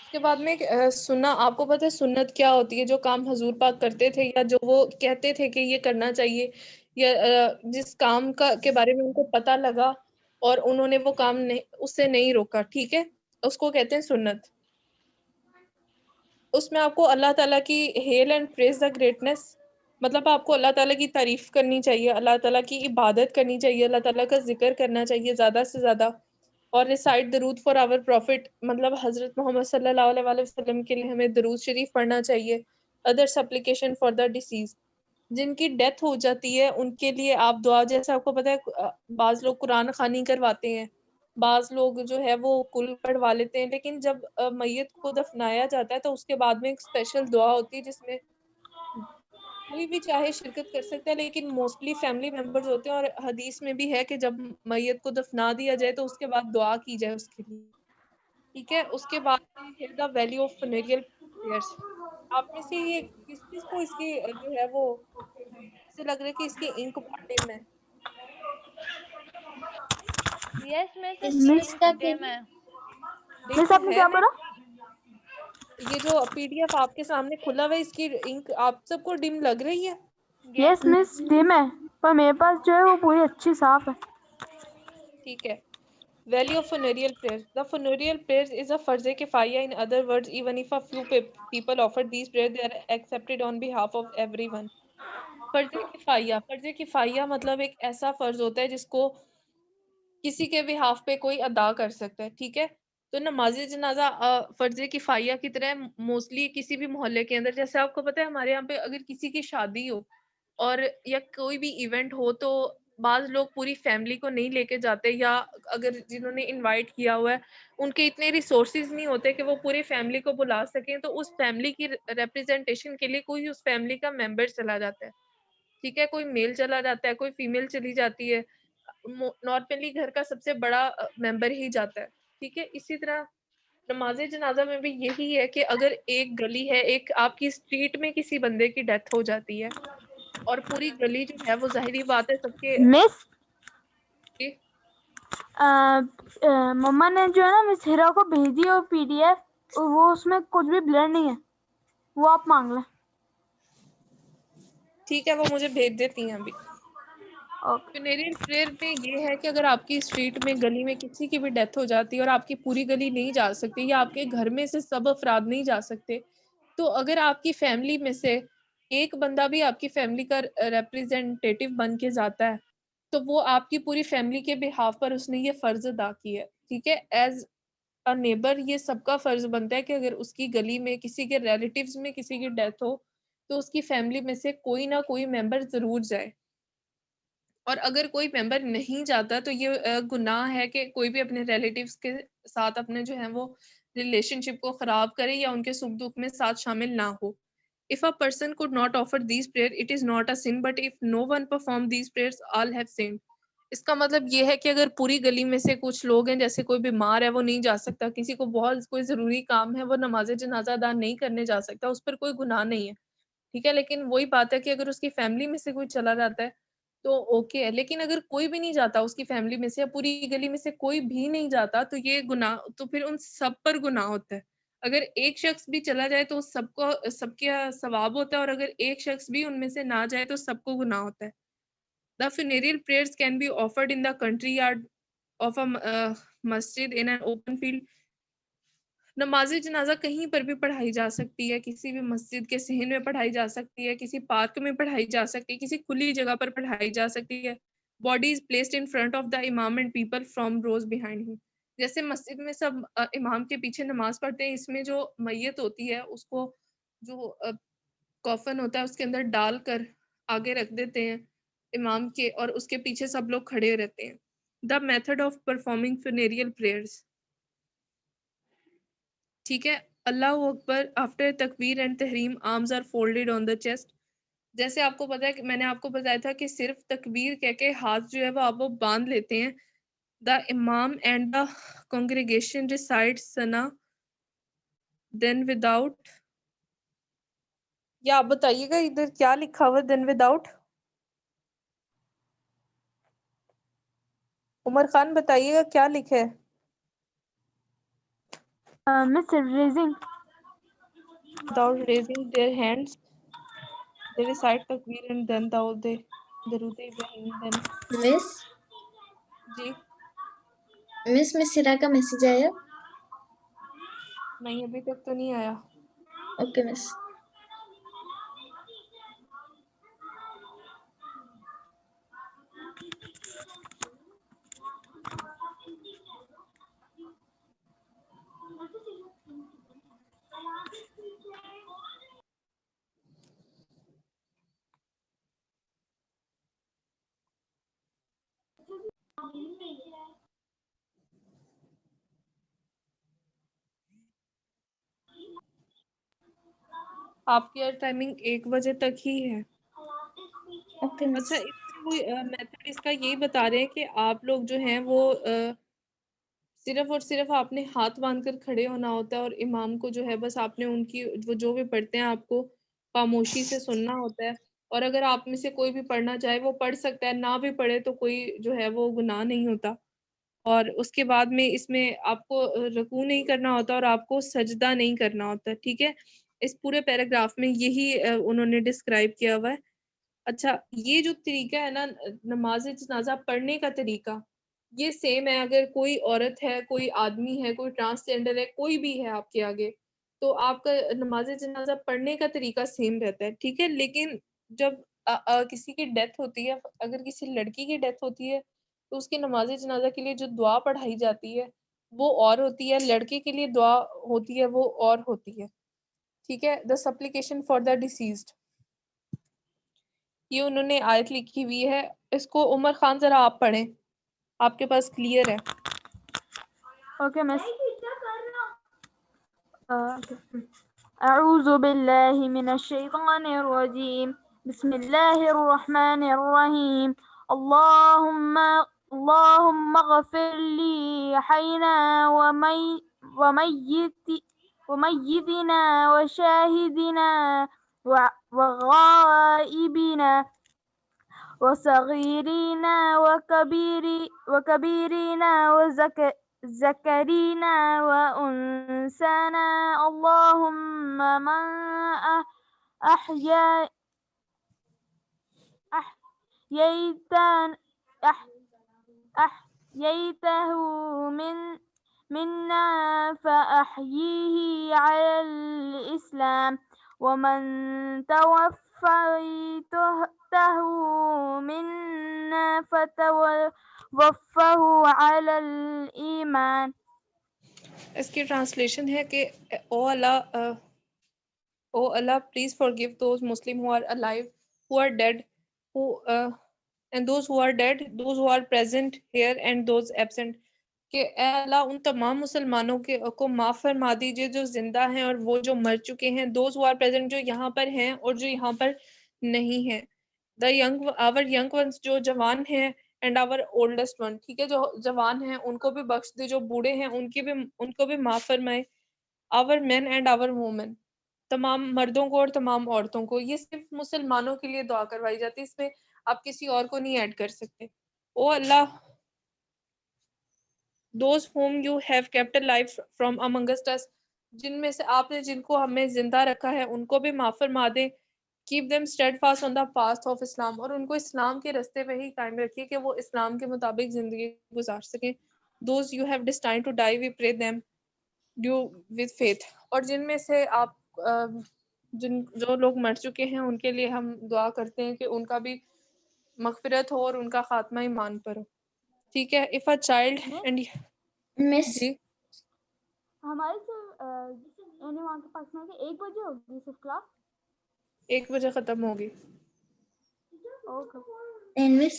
اس کے بعد میں سننا، آپ کو پتہ ہے سنت کیا ہوتی ہے؟ جو کام حضور پاک کرتے تھے یا جو وہ کہتے تھے کہ یہ کرنا چاہیے، یا جس کام کا کے بارے میں ان کو پتہ لگا اور انہوں نے وہ کام اس سے نہیں روکا، ٹھیک ہے، اس کو کہتے ہیں سنت۔ اس میں آپ کو اللہ تعالیٰ کی hail and praise the greatness, مطلب آپ کو اللہ تعالیٰ کی تعریف کرنی چاہیے، اللہ تعالیٰ کی عبادت کرنی چاہیے، اللہ تعالیٰ کا ذکر کرنا چاہیے زیادہ سے زیادہ، اور ریسائٹ درود فار آور پروفٹ، مطلب حضرت محمد صلی اللہ علیہ وآلہ وسلم کے لیے ہمیں درود شریف پڑھنا چاہیے۔ Other supplication for the deceased, جن کی ڈیتھ ہو جاتی ہے ان کے لیے آپ دعا، جیسے آپ کو پتہ ہے بعض لوگ قرآن خوانی کرواتے ہیں، بعض لوگ جو ہے وہ کل پڑھوا لیتے ہیں، لیکن جب میت کو دفنایا جاتا ہے تو اس کے بعد میں ایک اسپیشل دعا ہوتی ہے جس میں کوئی بھی چاہے شرکت کر سکتا ہے، لیکن موسٹلی فیملی ممبرز ہوتے ہیں، اور حدیث میں بھی ہے کہ جب میت کو دفنا دیا جائے تو اس کے بعد دعا کی جائے اس کے لیے، ٹھیک ہے۔ اس کے بعد دا ویلیو آف فنیریل پریئرس، آپ میں سے یہ کس کس کو اس کی جو ہے وہ سے لگ رہا ہے کہ اس کی انک بہت ڈم ہے؟ یس میں سے مس کا ڈیم ہے۔ مس آپ نے ہے کیا نا، پڑھا؟ یہ جو پی ڈی ایف آپ کے سامنے کھلا ہوا ہے اس کی انک آپ سب کو ڈم لگ رہی ہے؟ یس مس ڈیم ہے، پر میرے پاس جو ہے وہ پوری اچھی صاف ہے۔ ٹھیک ہے۔ Value of funereal prayers. The funereal prayers is a farz kifaya. In other words, even if a few people offer these prayers, they are accepted on behalf of everyone. فرض کفایہ، فرض کفایہ مطلب ایک ایسا فرض ہوتا ہے جس کو کسی کے بہاف پہ کوئی ادا کر سکتا ہے، ٹھیک ہے۔ تو نماز جنازہ فرض کفایہ کی طرح موسٹلی کسی بھی محلے کے اندر، جیسے آپ کو پتہ ہے ہمارے یہاں پہ اگر کسی کی شادی ہو اور یا کوئی بھی ایونٹ ہو تو بعض لوگ پوری فیملی کو نہیں لے کے جاتے، یا اگر جنہوں نے انوائٹ کیا ہوا ہے ان کے اتنے ریسورسز نہیں ہوتے کہ وہ پوری فیملی کو بلا سکیں، تو اس فیملی کی ریپرزنٹیشن کے لیے کوئی اس فیملی کا ممبر چلا جاتا ہے، ٹھیک ہے، کوئی میل چلا جاتا ہے، کوئی فیمیل چلی جاتی ہے، نارملی گھر کا سب سے بڑا ممبر ہی جاتا ہے، ٹھیک ہے۔ اسی طرح نماز جنازہ میں بھی یہی ہے کہ اگر ایک گلی ہے، ایک آپ کی اسٹریٹ میں کسی بندے کی ڈیتھ ہو جاتی ہے اور پوری گلی جو ہے وہ ظاہری بات ہے سب کے مس مما نے جو ہے نا مس ہیرا کو بھیجی اور پی ڈی ایف، وہ اس میں کچھ بھی بلر نہیں ہے، وہ آپ مانگ لیں۔ ٹھیک ہے، وہ مجھے بھیج دیتی ہیں ابھی۔ اوکے۔ فنیریل پریئر میں یہ ہے کہ اگر آپ کی اسٹریٹ میں گلی میں کسی کی بھی ڈیتھ ہو جاتی ہے اور آپ کی پوری گلی نہیں جا سکتی، یا آپ کے گھر میں سے سب افراد نہیں جا سکتے، تو اگر آپ کی فیملی میں سے ایک بندہ بھی آپ کی فیملی کا ریپرزینٹیٹیو بن کے جاتا ہے تو وہ آپ کی پوری فیملی کے بہاف پر اس نے یہ فرض ادا کی ہے، ٹھیک ہے۔ ایز اے نیبر یہ سب کا فرض بنتا ہے کہ اگر اس کی گلی میں کسی کے ریلیٹیوز میں کسی کی ڈیتھ ہو تو اس کی فیملی میں سے کوئی نہ کوئی ممبر ضرور جائے، اور اگر کوئی ممبر نہیں جاتا تو یہ گناہ ہے کہ کوئی بھی اپنے ریلیٹیوز کے ساتھ اپنے جو ہیں وہ ریلیشن شپ کو خراب کرے یا ان کے سکھ دکھ میں ساتھ شامل نہ ہو۔ If a person could not offer these prayers, it is not a sin, but if no one perform these prayers, all have sinned. اس کا مطلب یہ ہے کہ اگر پوری گلی میں سے کچھ لوگ ہیں، جیسے کوئی بیمار ہے وہ نہیں جا سکتا، کسی کو بہت کوئی ضروری کام ہے وہ نماز جنازہ ادا نہیں کرنے جا سکتا، اس پر کوئی گناہ نہیں ہے، ٹھیک ہے۔ لیکن وہی بات ہے کہ اگر اس کی فیملی میں سے کوئی چلا جاتا ہے تو اوکے ہے، لیکن اگر کوئی بھی نہیں جاتا اس کی فیملی میں سے، یا پوری گلی میں سے کوئی بھی نہیں جاتا، تو یہ گناہ تو پھر ان سب پر گناہ ہوتا ہے۔ اگر ایک شخص بھی چلا جائے تو سب کو سب کا ثواب ہوتا ہے، اور اگر ایک شخص بھی ان میں سے نہ جائے تو سب کو گناہ ہوتا ہے۔ The funeral prayers can be offered in the country yard of a masjid in an open field. نماز جنازہ کہیں پر بھی پڑھائی جا سکتی ہے، کسی بھی مسجد کے صحن میں پڑھائی جا سکتی ہے، کسی پارک میں پڑھائی جا سکتی ہے، کسی کھلی جگہ پر پڑھائی جا سکتی ہے۔ Body is placed in front of the امام and people from rows behind ہم، جیسے مسجد میں سب امام کے پیچھے نماز پڑھتے ہیں، اس میں جو میت ہوتی ہے اس کو جو کافن ہوتا ہے اس کے اندر ڈال کر آگے رکھ دیتے ہیں امام کے، اور اس کے پیچھے سب لوگ کھڑے رہتے ہیں۔ The method of performing funeral prayers, ٹھیک ہے۔ اللہ اکبر آفٹر تکبیر اینڈ تحریم arms are folded on the chest, جیسے آپ کو پتا ہے کہ میں نے آپ کو بتایا تھا کہ صرف تکبیر کہہ کے ہاتھ جو ہے وہ آپ وہ باندھ لیتے ہیں۔ دا امام and the congregation recite thana then without, یا آپ بتائیے گا ادھر کیا لکھا ہوا دین وداؤٹ؟ عمر خان بتائیے گا کیا لکھا ہے؟ Miss raising. without raising their hands they recite takbir and then they درود ابراہیم then جی مس مسرا کا میسج آیا؟ نہیں ابھی تک تو نہیں آیا. اوکے مس. آپ کی ٹائمنگ 1 بجے تک ہی ہے. اوکے مس. اچھا اس میں وہ میتھڈ اس کا یہی بتا رہے ہیں کہ آپ لوگ جو ہیں وہ صرف اور صرف آپ نے ہاتھ باندھ کر کھڑے ہونا ہوتا ہے اور امام کو جو ہے بس آپ نے ان کی وہ جو بھی پڑھتے ہیں آپ کو خاموشی سے سننا ہوتا ہے. اور اگر آپ میں سے کوئی بھی پڑھنا چاہے وہ پڑھ سکتا ہے, نہ بھی پڑھے تو کوئی جو ہے وہ گناہ نہیں ہوتا. اور اس کے بعد میں اس میں آپ کو رکوع نہیں کرنا ہوتا اور آپ کو سجدہ نہیں کرنا ہوتا. ٹھیک ہے, اس پورے پیراگراف میں یہی انہوں نے ڈسکرائب کیا ہوا ہے. اچھا یہ جو طریقہ ہے نا نماز جنازہ پڑھنے کا طریقہ, یہ سیم ہے. اگر کوئی عورت ہے, کوئی آدمی ہے, کوئی ٹرانسجینڈر ہے, کوئی بھی ہے آپ کے آگے, تو آپ کا نماز جنازہ پڑھنے کا طریقہ سیم رہتا ہے. ٹھیک ہے, لیکن جب کسی کی ڈیتھ ہوتی ہے, اگر کسی لڑکی کی ڈیتھ ہوتی ہے تو اس کی نماز جنازہ کے لیے جو دعا پڑھائی جاتی ہے وہ اور ہوتی ہے, لڑکے کے لیے دعا ہوتی ہے وہ اور ہوتی ہے. ٹھیک ہے, دا سپلیکیشن فار دا ڈیسیزڈ, یہ انہوں نے آیت لکھی ہوئی ہے. اس کو عمر خان ذرا آپ پڑھیں, آپ کے پاس کلیئر ہے. Okay, miss. أعوذ بالله من الشيطان الرجيم. بسم الله الرحمن الرحيم. اللهم اغفر لي حينا وميتنا وشاهدنا وغائبنا وصغيرنا وكبيرنا وذكرنا وأنثانا. اللهم من أحييته منا فأحييه على الإسلام, ومن توفيته منا فتوفه على الإيمان. اس کی ٹرانسلیشن ہے کہ او اللہ please forgive those Muslim who are alive, who are dead, and those who are dead, those who are present here and those absent. کہ اے اللہ ان تمام مسلمانوں کو معاف فرما دیجئے جو زندہ ہیں اور وہ جو مر چکے ہیں. those who are present, جو یہاں پر ہیں اور جو یہاں پر نہیں ہیں. our young ones, جو جوان ہیں, and our oldest one. ٹھیک ہے, جو جوان ہیں ان کو بھی بخش دے, جو بوڑھے ہیں ان کو بھی معاف فرمائے. our men and our women, تمام مردوں کو اور تمام عورتوں کو. یہ صرف مسلمانوں کے لیے دعا کروائی جاتی ہے, اس میں آپ کسی اور کو نہیں ایڈ کر سکتے. او اللہ, those whom you have kept alive from amongst us, جن میں سے آپ نے جن کو ہمیں زندہ رکھا ہے ان کو بھی معاف فرما دیں. keep them steadfast on the path of Islam, اور ان کو اسلام کے رستے پہ ہی قائم رکھیے کہ وہ اسلام کے مطابق زندگی گزار سکیں. those you have destined to die, we pray them due with faith. اور جن میں سے آپ جو لوگ مر چکے ہیں ان کے لیے ہم دعا کرتے ہیں کہ ان کا بھی مغفرت ہو اور ان کا خاتمہ ایمان پر ہو. ٹھیک ہے, if a child and مس جی ہمارے یعنی وہاں کے پاس میں 1 بجے ہوگی صرف کلاس. 1 بجے ختم ہوگی. مس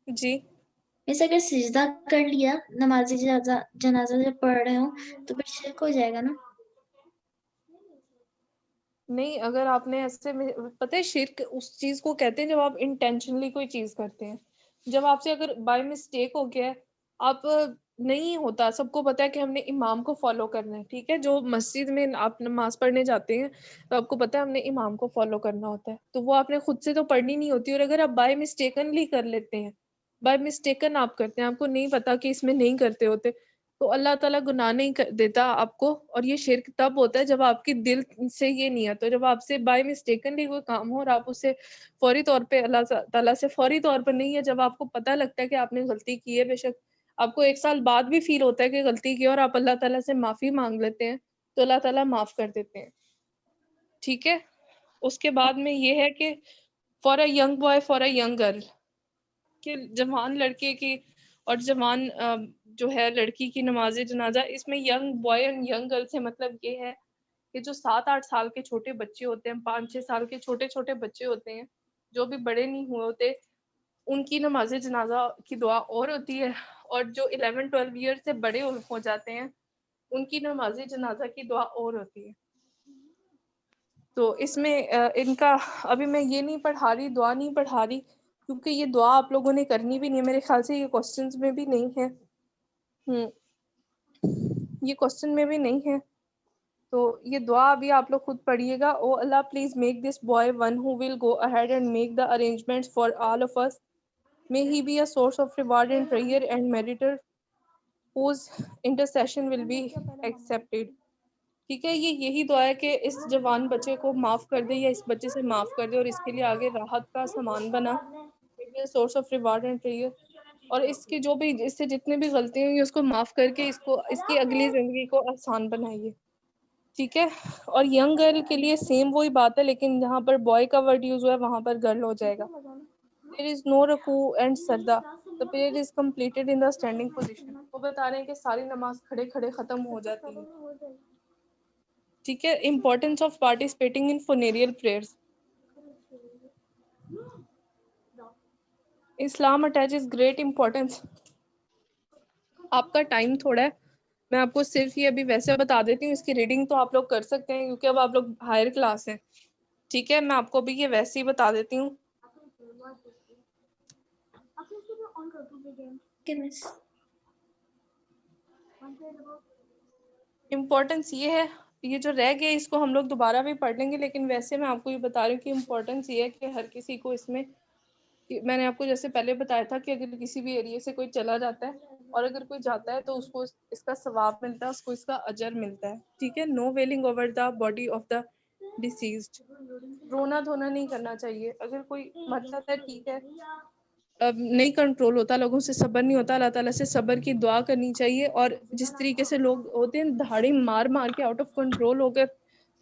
جی مس اگر سجدہ کر لیا نماز جنازہ جب پڑھ رہے ہوں تو پھر شرک ہو جائے گا نا؟ نہیں, اگر آپ نے ایسے پتہ ہے شرک اس چیز کو کہتے ہیں جب آپ انٹینشنلی کوئی چیز کرتے ہیں. جب آپ سے اگر بائی مسٹیک ہو گیا ہے, آپ نہیں ہوتا, سب کو پتا ہے کہ ہم نے امام کو فالو کرنا ہے. ٹھیک ہے, جو مسجد میں آپ نماز پڑھنے جاتے ہیں تو آپ کو پتا ہے ہم نے امام کو فالو کرنا ہوتا ہے, تو وہ آپ نے خود سے تو پڑھنی نہیں ہوتی. اور اگر آپ بائی مسٹیکنلی کر لیتے ہیں, بائی مسٹیکن آپ کرتے ہیں, آپ کو نہیں پتا کہ اس میں نہیں کرتے ہوتے, تو اللہ تعالیٰ گناہ نہیں دیتا آپ کو. اور یہ شرک تب ہوتا ہے جب آپ کی دل سے یہ نیت ہو, جب آپ سے بائی مسٹیکنلی کوئی کام ہو اور آپ اسے فوری طور پہ اللہ تعالیٰ سے فوری طور پر نہیں ہے, جب آپ کو پتہ لگتا ہے کہ آپ نے غلطی کی ہے, بے شک آپ کو 1 سال بعد بھی فیل ہوتا ہے کہ غلطی کی اور آپ اللہ تعالیٰ سے معافی مانگ لیتے ہیں, تو اللہ تعالیٰ معاف کر دیتے ہیں. ٹھیک ہے. اس کے بعد میں یہ ہے کہ for a young boy for a young girl, کہ جوان لڑکے کی اور جوان جو ہے لڑکی کی نماز جنازہ, اس میں ینگ بوائے اور ینگ گرل سے مطلب یہ ہے کہ جو 7-8 سال کے چھوٹے بچے ہوتے ہیں, 5-6 سال کے چھوٹے چھوٹے بچے ہوتے ہیں, جو بھی بڑے نہیں ہوئے ہوتے, ان کی نماز جنازہ کی دعا اور ہوتی ہے. اور جو 11-12 ایئر سے بڑے ہو جاتے ہیں, ان کی نماز جنازہ کی دعا اور ہوتی ہے. تو اس میں ان کا ابھی میں یہ نہیں پڑھا رہی, دعا نہیں پڑھا رہی, کیونکہ یہ دعا آپ لوگوں نے کرنی بھی نہیں ہے, میرے خیال سے یہ کوسچنز میں بھی نہیں ہے. یہ کوسچن میں بھی نہیں ہے. تو یہ دعا ابھی آپ لوگ خود پڑھیے گا. او اللہ please make this boy one who will go ahead and make the arrangements for all of us. May he be a source of reward in prayer and mediator whose intercession will be accepted. ٹھیک ہے. یہی دعا ہے کہ اس جوان بچے کو معاف کر دے یا اس بچے سے معاف کر دے اور اس کے لیے آگے راحت کا سامان بنا, source of reward and prayer. اور اس کی جو بھی اس سے جتنے بھی غلطی ہوئی اس کو معاف کر کے اس کی اگلی زندگی کو آسان بنائیے. ٹھیک ہے. اور ینگ گرل کے لیے سیم وہی بات ہے, لیکن جہاں پر بوائے کا ورڈ یوز ہوا ہے وہاں پر گرل ہو جائے گا. There is no رکوع and سجدہ. The prayer is completed in the standing position. وہ بتا رہے ہیں کہ ساری نماز کھڑے کھڑے ختم ہو جاتی ہے. ٹھیک ہے. Importance of participating in funeral prayers. Islam attaches great importance. آپ کا ٹائم تھوڑا ہے, میں آپ کو صرف یہ ابھی ویسے بتا دیتی ہوں. اس کی ریڈنگ تو آپ لوگ کر سکتے ہیں کیونکہ اب آپ لوگ ہائر کلاس ہیں. ٹھیک ہے. میں آپ کو ابھی یہ ویسے ہی بتا دیتی ہوں. امپورٹنس یہ ہے, یہ جو رہ گیا اس کو ہم لوگ دوبارہ بھی پڑھ لیں گے, لیکن ویسے میں آپ کو یہ بتا رہی ہوں کہ امپورٹنس یہ ہے کہ ہر کسی کو اس میں نے آپ کو جیسے پہلے بتایا تھا کہ اگر کسی بھی ایریے سے کوئی چلا جاتا ہے اور اگر کوئی جاتا ہے تو اس کو اس کا ثواب ملتا ہے, اس کو اس کا اجر ملتا ہے. ٹھیک ہے. No wailing over the body of the deceased. رونا دھونا نہیں کرنا چاہیے. اگر کوئی مر جاتا ہے ٹھیک ہے, اب نہیں کنٹرول ہوتا, لوگوں سے صبر نہیں ہوتا, اللہ تعالیٰ سے صبر کی دعا کرنی چاہیے. اور جس طریقے سے لوگ ہوتے ہیں دہاڑی مار مار کے آؤٹ آف کنٹرول ہو کر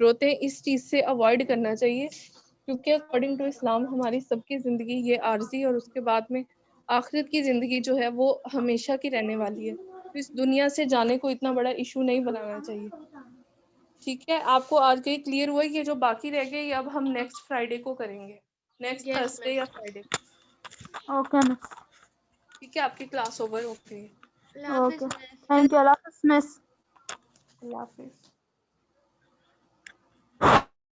روتے ہیں, اس چیز سے اوائڈ کرنا چاہیے, کیونکہ اکارڈنگ ٹو اسلام ہماری سب کی زندگی یہ عارضی اور اس کے بعد میں آخرت کی زندگی جو ہے وہ ہمیشہ کی رہنے والی ہے. تو اس دنیا سے جانے کو اتنا بڑا ایشو نہیں بنانا چاہیے. ٹھیک ہے. آپ کو آج کہیں کلیئر ہوا ہے؟ یہ جو باقی رہ گئے اب ہم نیکسٹ فرائیڈے کو کریں گے, نیکسٹ تھرسڈے یا فرائیڈے. اوکے مس. ٹھیک ہے. آپ کی کلاس اوور ہو گئی. اوکے. Thank you. اللہ حافظ مس. اللہ حافظ.